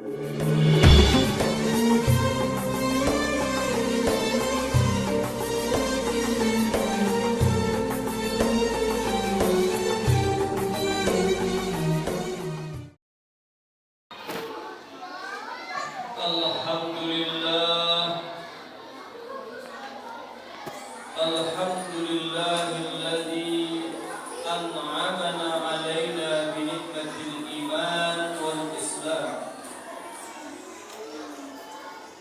Alhamdulillahilladzi an'amana alaina bi nikmatil iman wal islam.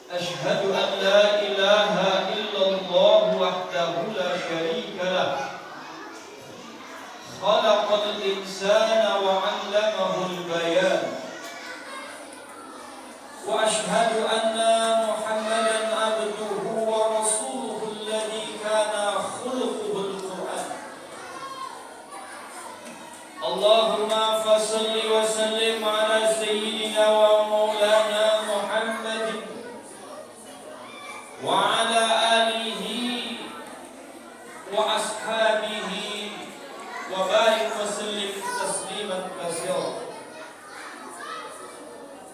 Ashhadu an la ilaha illallah wahdahu la syarika lah. Khalaqal insana wa 'allamahul bayan. Wa ashhadu anna Muhammadan abduhu wa rasuluhu alladhi kana khuluquhul Qur'an. Allahumma fassalli wa sallim ala sayyidina wa maulana Muhammadin wa ala alihi wa ashabihi wa barik wa sallim tasliman katsira.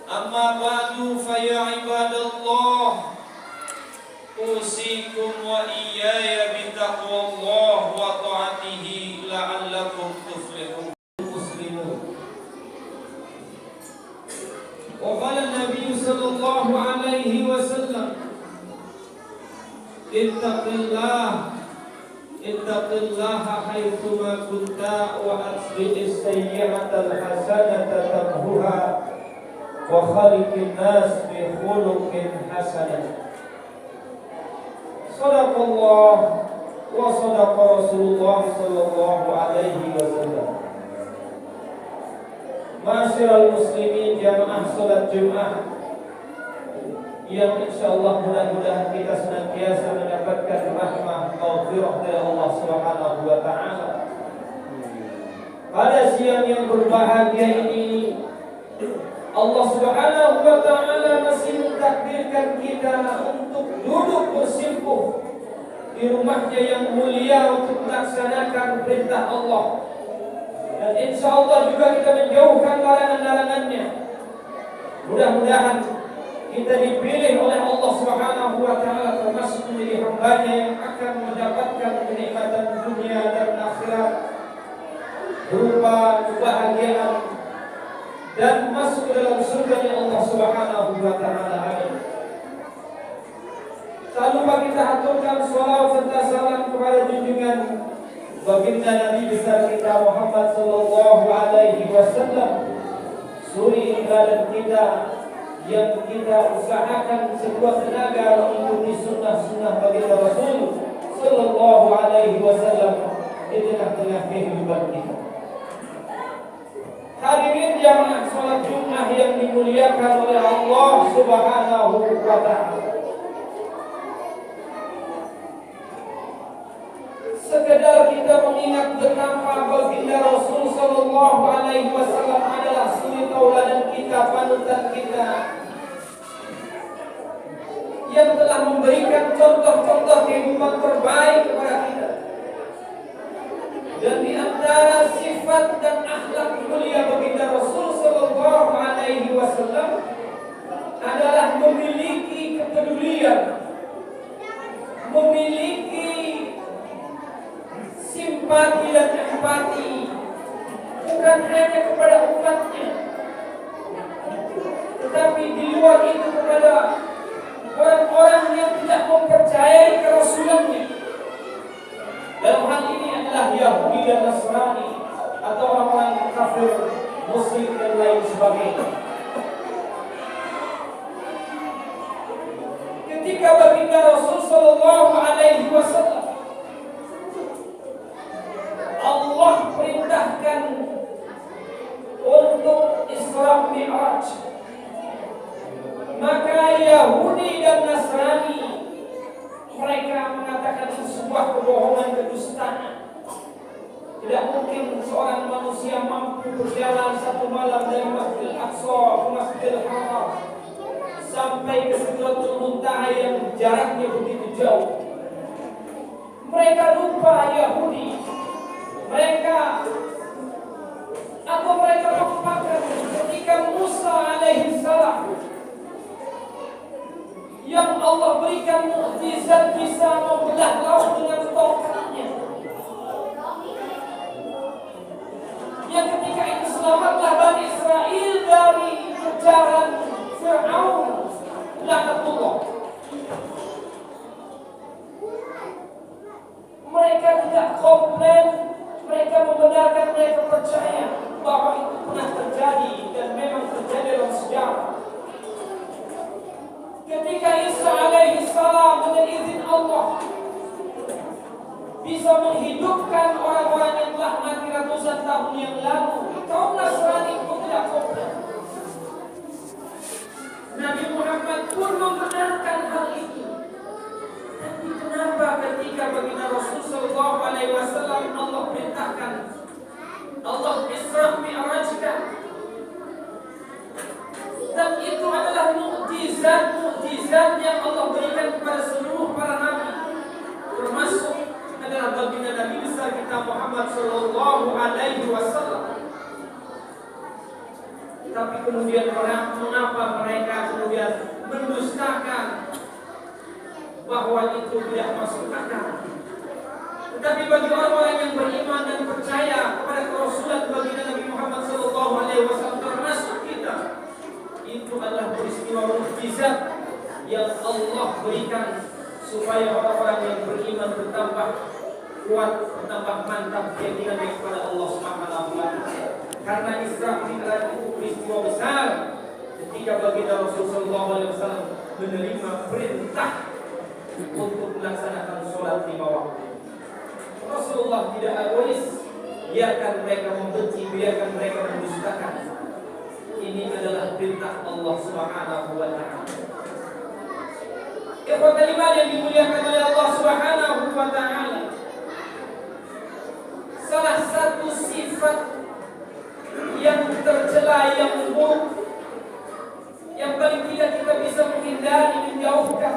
Amma ba'du fa ya ibadallah, usikum wa iyaya bi taqwallah wa ta'atihi la'allakum tuflihun. Muslimun. Wa qala an-nabiy sallallahu alaihi wasallam, ittaqillaha haitsu ma kunta wa atbi'is sayyi'ata al-hasanata tamhuha wa khaliqin nas bi khuluqin hasanah. Sadaqallah wa sadaqa Rasulullah sallallahu alaihi wasallam. Ma'asyiral muslimin, jamaah salat Jumat yang insyaallah mudah-mudahan kita senantiasa mendapatkan rahmah maghfirah dari Allah Subhanahu wa taala. Pada siang yang berbahagia ini, Allah Subhanahu wa ta'ala masih mentakdirkan kita untuk duduk bersimpuh di rumahnya yang mulia untuk melaksanakan perintah Allah. Dan insya Allah juga kita menjauhkan larangan-larangannya. Mudah-mudahan kita dipilih oleh Allah Subhanahu wa ta'ala termasuk menjadi hambanya yang akan mendapatkan kenikmatan dunia dan akhirat berupa kebahagiaan dan masuk ke dalam surga Allah Subhanahu wa ta'ala. Amin. Tak lupa kita aturkan salawat serta salam kepada junjungan baginda Nabi besar kita Muhammad sallallahu alaihi wasallam, suri ibadat kita yang kita usahakan sekuat tenaga mengikuti sunnah-sunnah baginda Rasul sallallahu alaihi wasallam di tengah-tengah kehidupan kita. Hadirin jamaah salat Jumat yang dimuliakan oleh Allah Subhanahu wa ta'ala. Sekedar kita mengingat betapa baginda Rasul sallallahu alaihi wasallam adalah suri tauladan kita, panutan kita, yang telah memberikan contoh-contoh kehidupan terbaik kepada kita. Dan di antara sifat dan akhlak mulia baginda Rasul sallallahu alaihi wasallam adalah memiliki kepedulian, memiliki simpati dan empati, bukan hanya kepada umatnya, tetapi di luar itu kepada orang-orang yang tidak mempercayai kerasulannya. Dalam hal ini adalah Yahudi dan Nasrani atau orang-orang kafir, Muslim dan lain sebagainya. Ketika baginda Rasul sallallahu alaihi wasallam Allah perintahkan untuk Isra Mi'raj, maka Yahudi dan Nasrani mereka mengatakan itu sebuah kebohongan, kedustaan. Tidak mungkin seorang manusia mampu berjalan satu malam dari Masjidil Aqsa ke Masjidil Haram sampai ke Sidratul Muntaha yang jaraknya begitu jauh. Mereka lupa Yahudi. Mereka melupakan ketika Musa alaihi salam memberikan mukjizat bisa membelah laut dengan tongkatnya. Yang ketika itu selamatlah Bani Israel dari kejaran Fir'aun laknatullah. Mereka tidak komplain, mereka membenarkan, mereka percaya bahwa itu pernah terjadi dan memang terjadi dalam sejarah. Ketika Isa alaihi salam dengan izin Allah bisa menghidupkan orang-orang yang telah mati ratusan tahun yang lalu, kaum Nasrani pun tidak komplain. Nabi Muhammad pun membenarkan hal itu. Tapi kenapa ketika baginda Rasul sallallahu alaihi wasallam Allah perintahkan, Allah Isra Mi'rajkan, dan itu adalah mukjizat yang Allah berikan kepada seluruh para nabi, termasuk adalah baginda Nabi besar kita Muhammad sallallahu alaihi wasallam. Tapi kemudian mengapa mereka kemudian mendustakan bahwa itu tidak masuk akal? Tetapi bagi orang-orang yang beriman dan percaya kepada kerasulan baginda Nabi Muhammad sallallahu alaihi wasallam, termasuk kita, itu adalah peristiwa mukjizat yang Allah berikan supaya orang-orang yang beriman bertambah kuat, bertambah mantap keyakinannya kepada Allah Subhanahu wa taala. Karena Isra Mi'raj itu peristiwa besar ketika baginda Rasul sallallahu alaihi wasallam menerima perintah untuk melaksanakan sholat 5 waktu. Rasulullah tidak egois, biarkan mereka membenci, biarkan mereka mendustakan. Ini adalah perintah Allah Subhanahu wa taala. Ikhwatul iman yang dimuliakan oleh Allah Subhanahu wa taala, salah satu sifat yang tercela, yang buruk, yang paling tidak kita bisa menghindari, menjauhkan,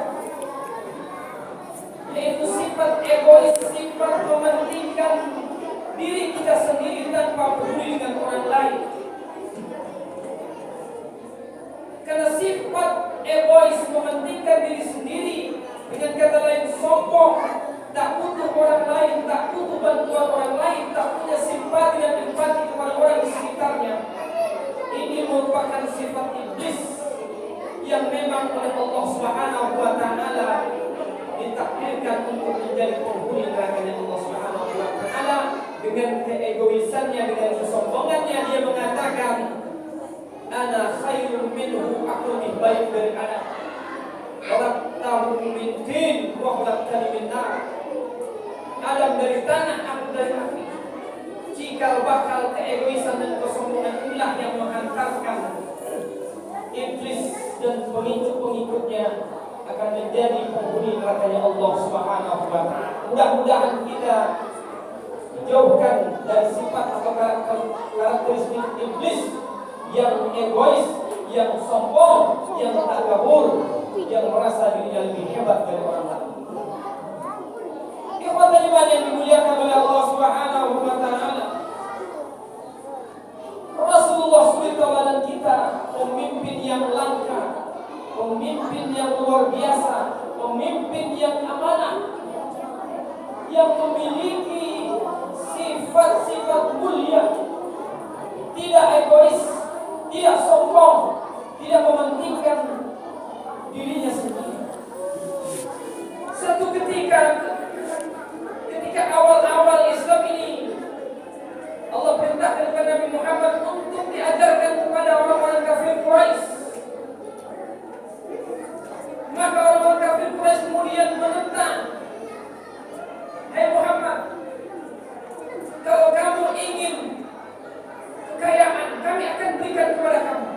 yaitu sifat egois, sifat mementingkan diri kita sendiri tanpa peduli dengan orang lain. Karena sifat egois, mementingkan diri sendiri, dengan kata lain sombong, tak butuh orang lain, tak butuh bantuan orang lain, tak punya simpati dan empati kepada orang di sekitarnya, ini merupakan sifat iblis yang memang oleh Allah Subhanahu wa taala ditakdirkan untuk menjadi penghuni neraka Allah Subhanahu wa taala. Dengan keegoisannya, dengan kesombongannya, dia mengatakan, ana khairun minhu, aku lebih baik dari anak. Khalaqtahu min tin wa khalaqtani min nar. Adam dari tanah, aku dari api. Cikal bakal keegoisan dan kesombongan inilah yang menghantarkan iblis dan pengikut-pengikutnya akan menjadi penghuni neraka Allah Subhanahu wa taala. Mudah-mudahan kita dijauhkan dari sifat atau karakteristik iblis yang egois, yang sombong, yang takabur, yang merasa dirinya lebih hebat dari orang lain. Ikhwatul iman yang dimuliakan oleh Allah Subhanahu wa taala, Rasulullah SAW kita pemimpin yang langka, pemimpin yang luar biasa, pemimpin yang amanah, yang memiliki sifat-sifat mulia, tidak egois, tidak sombong, tidak mementingkan dirinya sendiri. Satu ketika awal-awal Islam ini, Allah perintahkan kepada Nabi Muhammad untuk diajarkan kepada orang-orang kafir Quraisy. Maka orang-orang kafir Quraisy kemudian menentang, "Hai Muhammad, kalau kamu ingin kekayaan, kami akan berikan kepada kamu.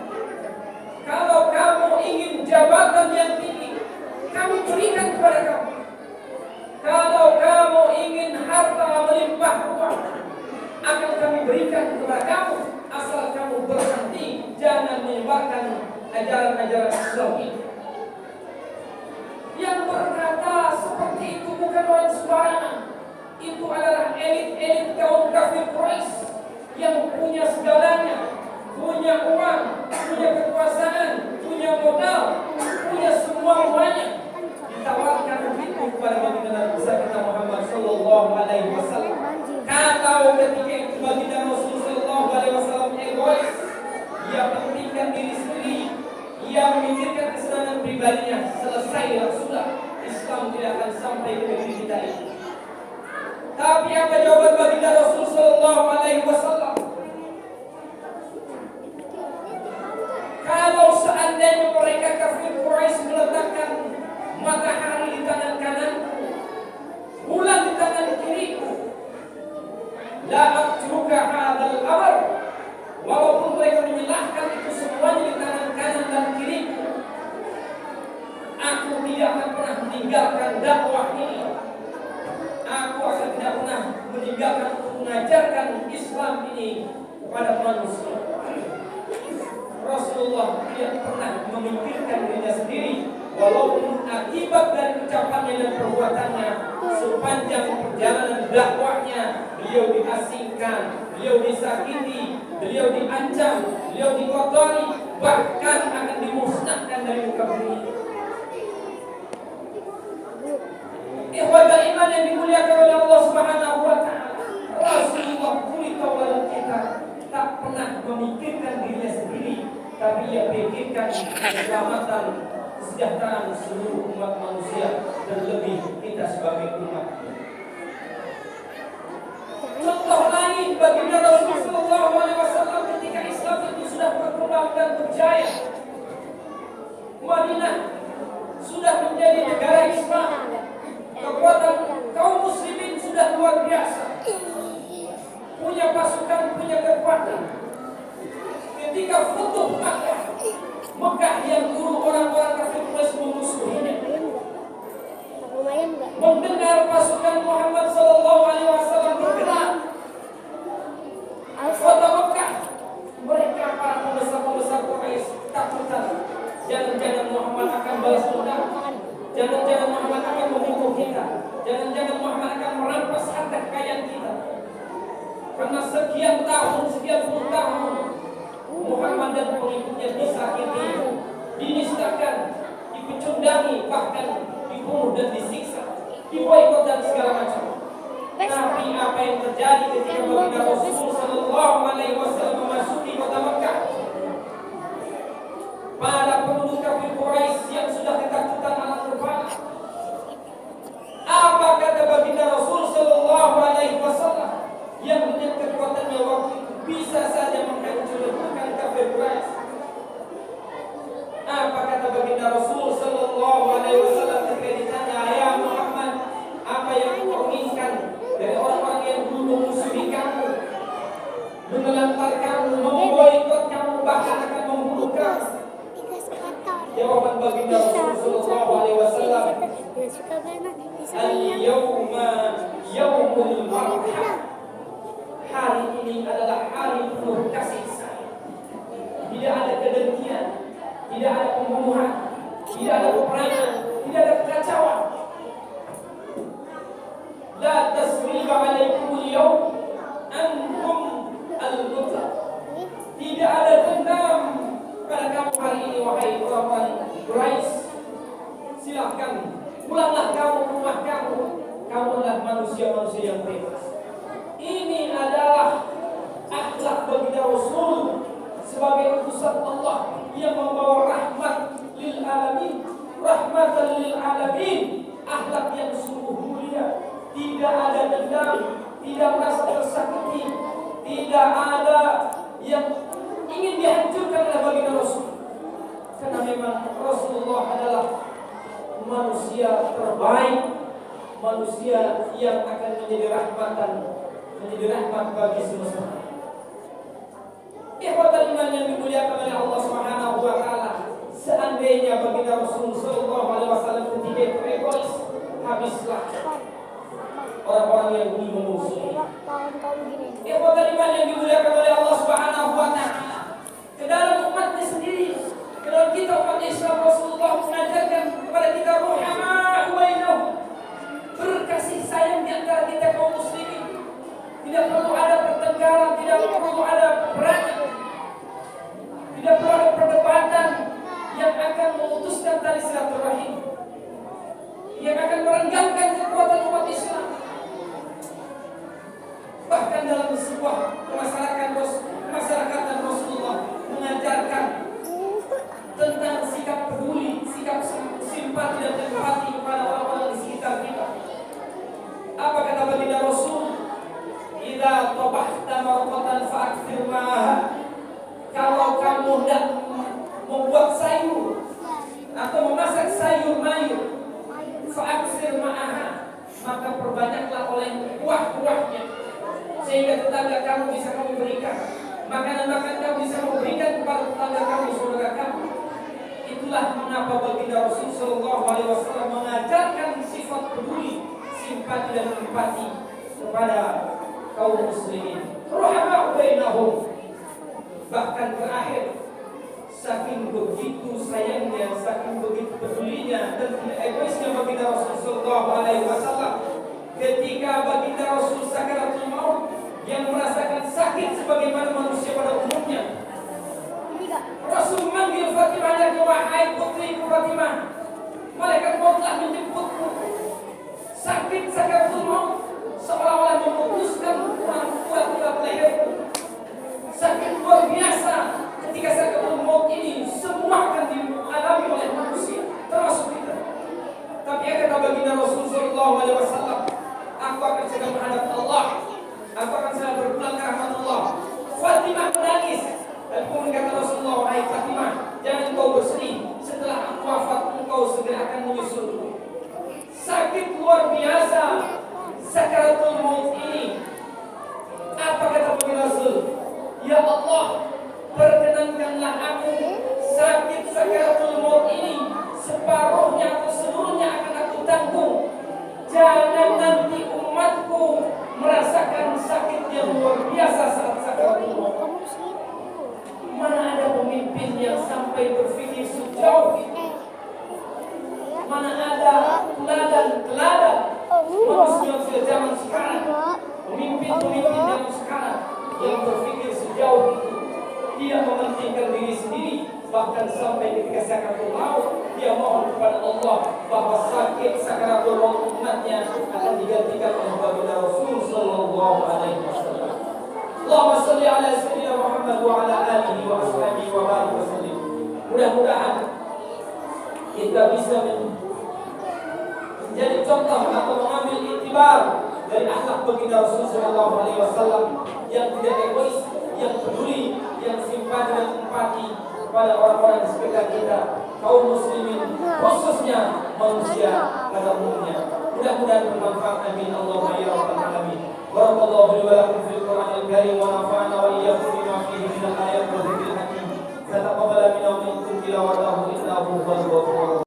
Kalau kamu ingin jabatan yang tinggi, kami berikan kepada kamu. Kalau kamu ingin harta melimpah ruah, akan kami berikan kepada kamu, asal kamu berhenti, jangan menyebarkan ajaran-ajaran Islam ini." Yang berkata seperti itu bukan orang sembarangan. Itu adalah elit-elit kaum kafir Quraisy yang punya segalanya, punya uang, punya kekuasaan, punya modal, punya semua-muanya. memikirkan kesenangan pribadinya, selesai sudah, Islam tidak akan sampai ke negeri kita ini. Tapi apa jawaban baginda Rasul sallallahu alaihi wasallam? Kalau seandainya mereka kafir Quraisy meletakkan matahari di tangan kanan, bulan di tangan kiri, la atruka hadzal amr, walaupun mereka menyalahkan itu semuanya di tangan kanan dan kiri, aku tidak akan pernah meninggalkan dakwah ini. Aku akan tidak pernah meninggalkan untuk mengajarkan Islam ini kepada manusia. Rasulullah tidak pernah memikirkan dirinya sendiri, walaupun akibat dari ucapannya dan perbuatannya sepanjang perjalanan dakwahnya, beliau diasingkan, beliau disakiti, beliau diancam, beliau dikotori, bahkan akan dimusnahkan dari muka bumi. Ikhwatul iman yang dimuliakan oleh Allah Subhanahu wa taala, Rasulullah kulitawal kita tak pernah memikirkan dirinya sendiri, tapi ia pikirkan keselamatan, kesejahteraan seluruh umat manusia, terlebih kita sebagai umat. Contoh lain baginda Rasul sallallahu alaihi wasallam ketika Islam itu sudah berkembang dan berjaya, Madinah sudah menjadi negara Islam, kekuatan kaum muslimin sudah luar biasa, punya pasukan, punya kekuatan. Ketika futuh Mekah yang dulu orang-orang kafir Quraisy memusuhinya, mendengar pasukan Muhammad sallallahu alaihi wasallam bergerak kota Mekah, mereka para pembesar-pembesar Quraisy takutan, jangan-jangan Muhammad akan balas dendam, jangan-jangan Muhammad akan memukul kita, jangan-jangan Muhammad akan merampas harta kekayaan kita. Karena sekian puluh tahun Muhammad dan pengikutnya disakiti, dinistakan, dipecundangi, bahkan dibunuh dan disiksa, diboikot dan segala macam. Tapi apa yang terjadi ketika baginda Rasul sallallahu alaihi wasallam memasuki kota Mekah? Para penduduk kafir Quraisy yang sudah ketakutan alam kepala, apa kata baginda Rasul sallallahu alaihi wasallam yang dengan kekuatannya waktu itu bisa saja menghancurkan kafir Quraisy? Apa kata baginda Rasul sallallahu alaihi wasallam ketika ditanya, "Ya Muhammad, apa yang kau inginkan dari orang-orang yang dulu memusuhi kamu, menelantar kamu, memboikot kamu, bahkan akan membunuh kamu?" Jawaban baginda Rasul sallallahu alaihi wasallam, "Al-yawma yaumul marhah." Hari ini adalah hari penuh kasih sayang. Tidak ada kedengkian, tidak ada pembunuhan, tidak ada peperangan, tidak ada kekacauan. La tasriba alaikum al-yawm antum al-mutlaq. Tidak ada dendam pada kamu hari ini, wahai orang Quraisy. Silakan pulanglah kamu ke rumah kamu. Kamu adalah manusia-manusia yang bebas. Ini adalah akhlak baginda Rasul sebagai utusan Allah yang membawa rahmat lil alamin, rahmatan lil alamin, akhlak yang sungguh mulia, tidak ada dendam, tidak merasa tersakiti, tidak ada yang ingin dihancurkan oleh baginda Rasul. Karena memang Rasulullah adalah manusia terbaik, manusia yang akan menjadi rahmat bagi semesta. Ikhwatul iman yang dimuliakan oleh Allah Subhanahu wa taala, seandainya baginda Rasul sallallahu alaihi wasallam ketika itu egois, habislah orang-orang yang dulu memusuhi. Ikhwatul iman yang dimuliakan oleh Allah Subhanahu wa taala, ke dalam umatnya sendiri, ke dalam kita umat Islam, Rasulullah mengajarkan kepada kita ruhama bainahum, berkasih sayang di antara kita kaum muslimin. Tidak perlu ada pertengkaran, tidak perlu ada peperangan, tidak perlu ada perdebatan yang akan memutuskan tali silaturahim, yang akan merenggangkan kekuatan umat Islam. Bahkan dalam sebuah masyarakatan Rasulullah mengajarkan tentang sikap simpati dan empati kepada orang-orang di sekitar kita. Apa kata baginda Rasul? Idza tabahta marqatan fa'akthir ma'aha. Kalau kamu hendak membuat sayur atau memasak sayur mayur, fa'akthir ma'aha, maka perbanyaklah oleh kuah-kuahnya, sehingga tetangga kamu bisa kamu berikan makanan-makanan, kamu bisa kamu berikan kepada tetangga kamu, saudara kamu. Itulah mengapa baginda Rasul sallallahu alaihi wasallam mengajarkan sifat peduli, simpati dan empati kepada kaum muslimin. Rahmah bainahum. Bahkan terakhir, saking begitu sayangnya, saking begitu pedulinya dan tidak egoisnya baginda Rasul sallallahu alaihi wasallam, ketika baginda Rasul sakaratul maut, yang merasakan sakit sebagaimana manusia pada umumnya, Rasul memanggil Fatimah dan wahai putriku Fatimah, malaikat maut telah menjemputmu. Sakit sakaratul maut, seolah-olah memutuskan kurang kuat dalam leherku. Sakit luar biasa. Ketika sakaratul maut ini semua akan dialami oleh manusia, termasuk kita. Tapi kata baginda Rasul sallallahu alaihi wasallam, aku akan segera menghadap Allah, aku akan segera berpulang ke rahmat Allah. Fatimah menangis. Dan kemudian kata Rasulullah, wahai Fatimah, jangan kau bersedih, setelah aku wafat engkau segera akan menyusul. Sakit luar biasa sakaratul maut ini. Apa kata baginda Rasul? Ya Allah, perkenankanlah aku sakit sakaratul maut ini separuhnya atau seluruhnya akan aku tanggung. Jangan nanti umatku merasakan sakit yang luar biasa saat sakaratul maut. Mana ada pemimpin yang sampai berpikir sejauh itu? Mana ada teladan manusia zaman sekarang, pemimpin-pemimpin zaman sekarang yang berpikir sejauh itu, tidak mementingkan diri sendiri, bahkan sampai ketika sakaratul maut dia mohon kepada Allah bahwa sakit sakaratul maut umatnya akan digantikan oleh baginda Rasul sallallahu alaihi wasallam. Allahumma shalli ala sayyidina Muhammad wa ala alihi wa ashabihi wa barik wasallim. Mudah-mudahan kita bisa menjadi contoh atau mengambil iktibar dari akhlak baginda Rasul sallallahu alaihi wasallam yang tidak egois, yang peduli, yang simpati dan empati kepada orang-orang di sekitar kita, kaum muslimin, khususnya manusia pada umumnya. Mudah-mudahan bermanfaat. Amin Allahumma ya rabbal alamin. Barakallahu li wa lakum fil Qur'anil karim wa nafa'ana wa iyyakum bima fihi min al-ayati wa dhikril hakim. Taqabbal minna wa minkum tilawatahu innahu huwal ghafurur rahim.